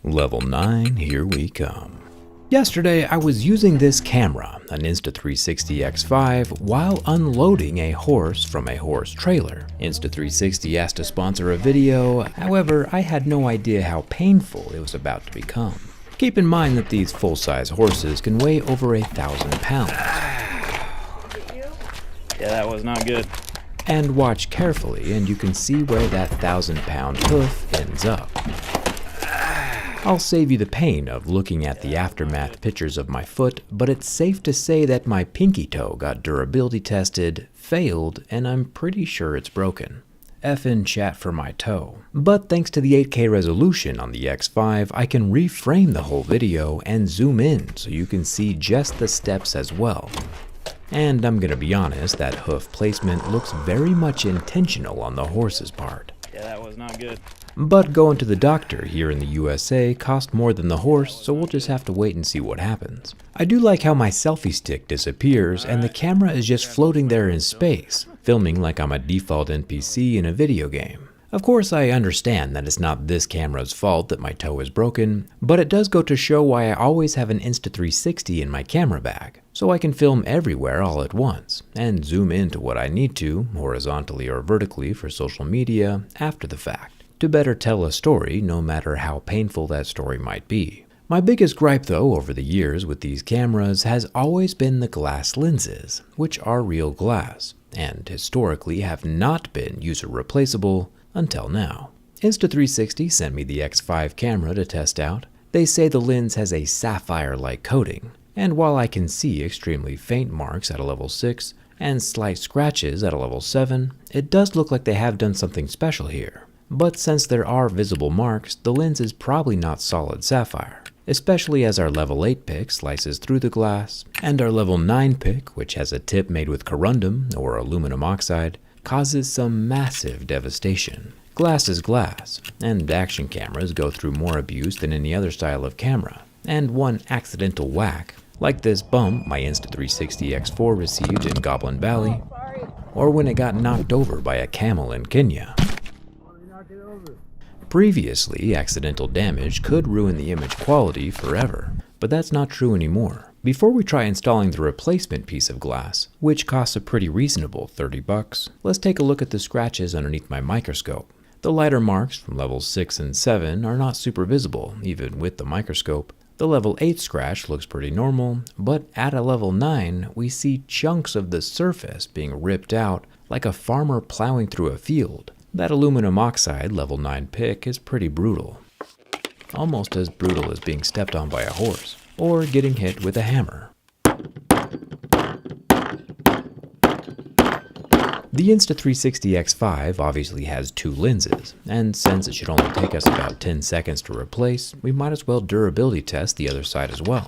Level 9, here we come. Yesterday, I was using this camera, an Insta360 X5, while unloading a horse from a horse trailer. Insta360 asked to sponsor a video, however, I had no idea how painful it was about to become. Keep in mind that these full-size horses can weigh over 1,000 pounds. Yeah, that was not good. And watch carefully and you can see where that 1,000-pound hoof ends up. I'll save you the pain of looking at the aftermath pictures of my foot, but it's safe to say that my pinky toe got durability tested, failed, and I'm pretty sure it's broken. Effin' chat for my toe. But thanks to the 8K resolution on the X5, I can reframe the whole video and zoom in so you can see just the steps as well. And I'm gonna be honest, that hoof placement looks very much intentional on the horse's part. Yeah, that was not good. But going to the doctor here in the USA cost more than the horse, so we'll just have to wait and see what happens. I do like how my selfie stick disappears and the camera is just floating there in space, filming like I'm a default NPC in a video game. Of course, I understand that it's not this camera's fault that my toe is broken, but it does go to show why I always have an Insta360 in my camera bag, so I can film everywhere all at once, and zoom into what I need to, horizontally or vertically for social media, after the fact, to better tell a story no matter how painful that story might be. My biggest gripe though over the years with these cameras has always been the glass lenses, which are real glass, and historically have not been user replaceable until now. Insta360 sent me the X5 camera to test out. They say the lens has a sapphire-like coating, and while I can see extremely faint marks at a level 6 and slight scratches at a level 7, it does look like they have done something special here. But since there are visible marks, the lens is probably not solid sapphire, especially as our level 8 pick slices through the glass, and our level 9 pick, which has a tip made with corundum or aluminum oxide, causes some massive devastation. Glass is glass, and action cameras go through more abuse than any other style of camera, and one accidental whack, like this bump my Insta360 X4 received in Goblin Valley, or when it got knocked over by a camel in Kenya. Previously, accidental damage could ruin the image quality forever, but that's not true anymore. Before we try installing the replacement piece of glass, which costs a pretty reasonable 30 bucks, let's take a look at the scratches underneath my microscope. The lighter marks from levels 6 and 7 are not super visible, even with the microscope. The level 8 scratch looks pretty normal, but at a level 9, we see chunks of the surface being ripped out like a farmer plowing through a field. That aluminum oxide level 9 pick is pretty brutal. Almost as brutal as being stepped on by a horse, or getting hit with a hammer. The Insta360 X5 obviously has two lenses, and since it should only take us about 10 seconds to replace, we might as well durability test the other side as well.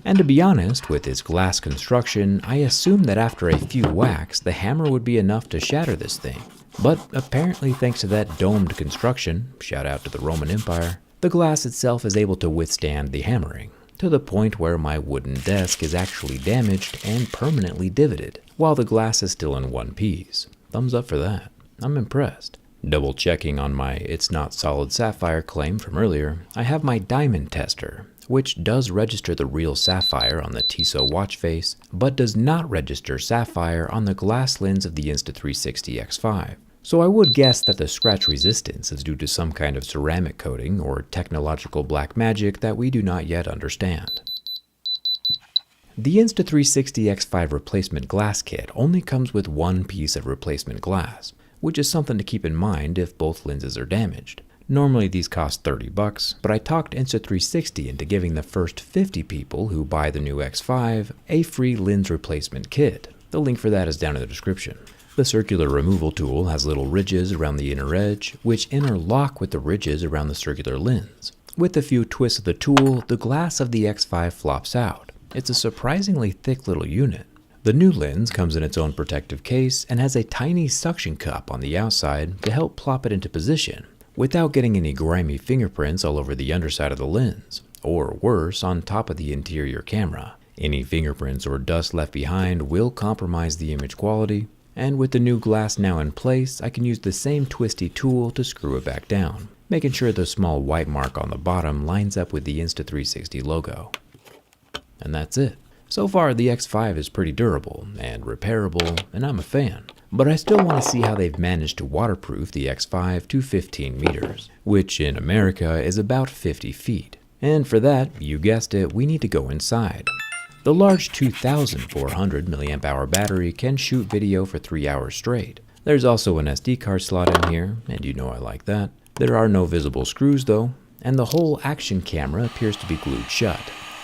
And to be honest, with its glass construction, I assumed that after a few whacks, the hammer would be enough to shatter this thing. But apparently thanks to that domed construction, shout out to the Roman Empire, the glass itself is able to withstand the hammering, to the point where my wooden desk is actually damaged and permanently divoted, while the glass is still in one piece. Thumbs up for that. I'm impressed. Double checking on my it's not solid sapphire claim from earlier, I have my diamond tester, which does register the real sapphire on the Tissot watch face, but does not register sapphire on the glass lens of the Insta360 X5. So I would guess that the scratch resistance is due to some kind of ceramic coating or technological black magic that we do not yet understand. The Insta360 X5 replacement glass kit only comes with one piece of replacement glass, which is something to keep in mind if both lenses are damaged. Normally these cost 30 bucks, but I talked Insta360 into giving the first 50 people who buy the new X5 a free lens replacement kit. The link for that is down in the description. The circular removal tool has little ridges around the inner edge, which interlock with the ridges around the circular lens. With a few twists of the tool, the glass of the X5 flops out. It's a surprisingly thick little unit. The new lens comes in its own protective case and has a tiny suction cup on the outside to help plop it into position, without getting any grimy fingerprints all over the underside of the lens, or worse, on top of the interior camera. Any fingerprints or dust left behind will compromise the image quality, and with the new glass now in place, I can use the same twisty tool to screw it back down. making sure the small white mark on the bottom lines up with the Insta360 logo. And that's it. So far, the X5 is pretty durable and repairable, and I'm a fan. But I still want to see how they've managed to waterproof the X5 to 15 meters, which in America is about 50 feet. And for that, you guessed it, we need to go inside. The large 2,400 mAh battery can shoot video for 3 hours straight. There's also an SD card slot in here, and you know I like that. There are no visible screws though, and the whole action camera appears to be glued shut.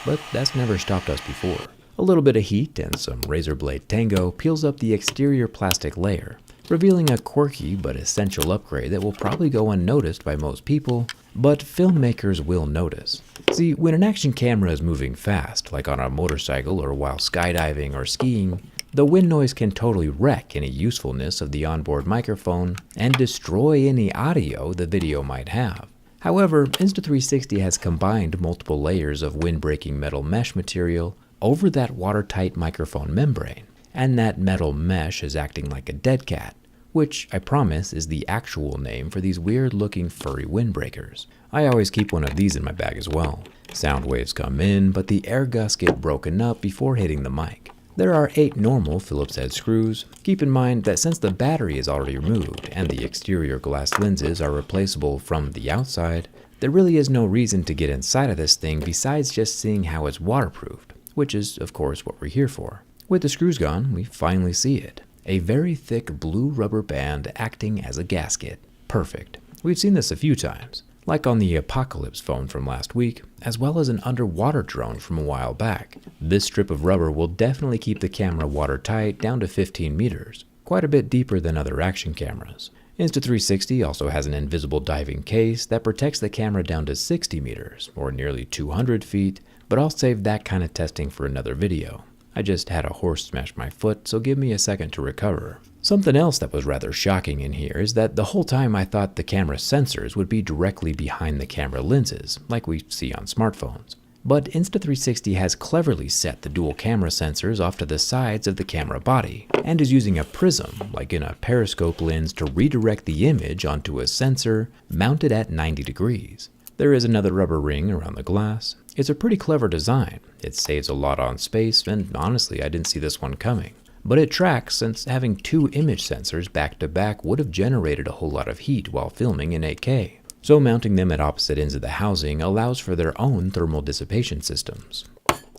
But that's never stopped us before. A little bit of heat and some razor blade tango peels up the exterior plastic layer, revealing a quirky but essential upgrade that will probably go unnoticed by most people, but filmmakers will notice. See, when an action camera is moving fast, like on a motorcycle or while skydiving or skiing, the wind noise can totally wreck any usefulness of the onboard microphone and destroy any audio the video might have. However, Insta360 has combined multiple layers of wind-breaking metal mesh material over that watertight microphone membrane, and that metal mesh is acting like a dead cat, which I promise is the actual name for these weird-looking furry windbreakers. I always keep one of these in my bag as well. Sound waves come in, but the air gusts get broken up before hitting the mic. There are 8 normal Phillips head screws. Keep in mind that since the battery is already removed and the exterior glass lenses are replaceable from the outside, there really is no reason to get inside of this thing besides just seeing how it's waterproofed, which is of course what we're here for. With the screws gone, we finally see it. A very thick blue rubber band acting as a gasket. Perfect. We've seen this a few times, like on the Apocalypse phone from last week, as well as an underwater drone from a while back. This strip of rubber will definitely keep the camera watertight down to 15 meters, quite a bit deeper than other action cameras. Insta360 also has an invisible diving case that protects the camera down to 60 meters, or nearly 200 feet, but I'll save that kind of testing for another video. I just had a horse smash my foot, so give me a second to recover. Something else that was rather shocking in here is that the whole time I thought the camera sensors would be directly behind the camera lenses, like we see on smartphones. But Insta360 has cleverly set the dual camera sensors off to the sides of the camera body, and is using a prism, like in a periscope lens, to redirect the image onto a sensor mounted at 90 degrees. There is another rubber ring around the glass. It's a pretty clever design. It saves a lot on space, and honestly, I didn't see this one coming. But it tracks, since having 2 image sensors back to back would have generated a whole lot of heat while filming in 8K. So mounting them at opposite ends of the housing allows for their own thermal dissipation systems.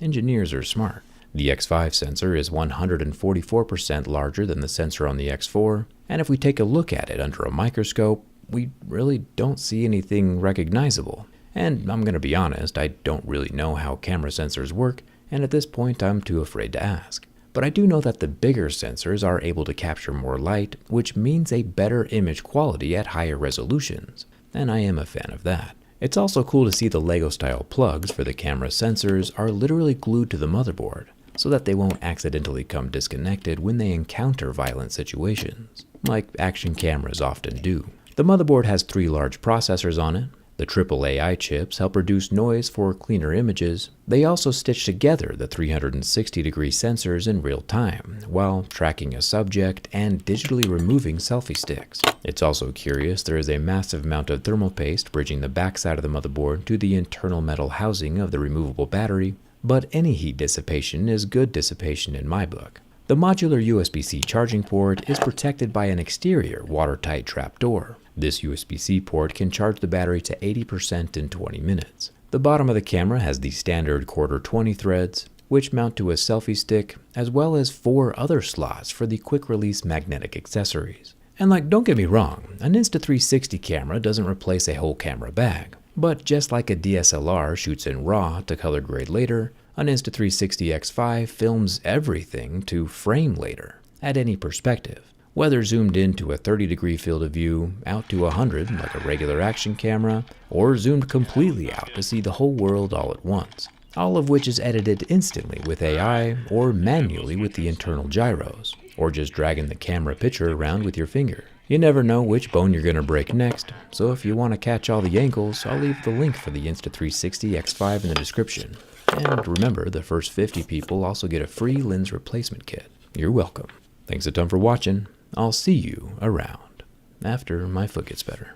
Engineers are smart. The X5 sensor is 144% larger than the sensor on the X4, and if we take a look at it under a microscope, we really don't see anything recognizable. And I'm gonna be honest, I don't really know how camera sensors work, and at this point I'm too afraid to ask. But I do know that the bigger sensors are able to capture more light, which means a better image quality at higher resolutions, and I am a fan of that. It's also cool to see the Lego-style plugs for the camera sensors are literally glued to the motherboard, so that they won't accidentally come disconnected when they encounter violent situations, like action cameras often do. The motherboard has 3 large processors on it. The triple AI chips help reduce noise for cleaner images. They also stitch together the 360-degree sensors in real time, while tracking a subject and digitally removing selfie sticks. It's also curious, there is a massive amount of thermal paste bridging the backside of the motherboard to the internal metal housing of the removable battery, but any heat dissipation is good dissipation in my book. The modular USB-C charging port is protected by an exterior watertight trapdoor. This USB-C port can charge the battery to 80% in 20 minutes. The bottom of the camera has the standard quarter 20 threads, which mount to a selfie stick, as well as 4 other slots for the quick-release magnetic accessories. And don't get me wrong, an Insta360 camera doesn't replace a whole camera bag. But just like a DSLR shoots in RAW to color grade later, an Insta360 X5 films everything to frame later, at any perspective. Whether zoomed into a 30-degree field of view, out to 100 like a regular action camera, or zoomed completely out to see the whole world all at once. All of which is edited instantly with AI, or manually with the internal gyros, or just dragging the camera picture around with your finger. You never know which bone you're gonna break next, so if you want to catch all the angles, I'll leave the link for the Insta360 X5 in the description. And remember, the first 50 people also get a free lens replacement kit. You're welcome. Thanks a ton for watching. I'll see you around after my foot gets better.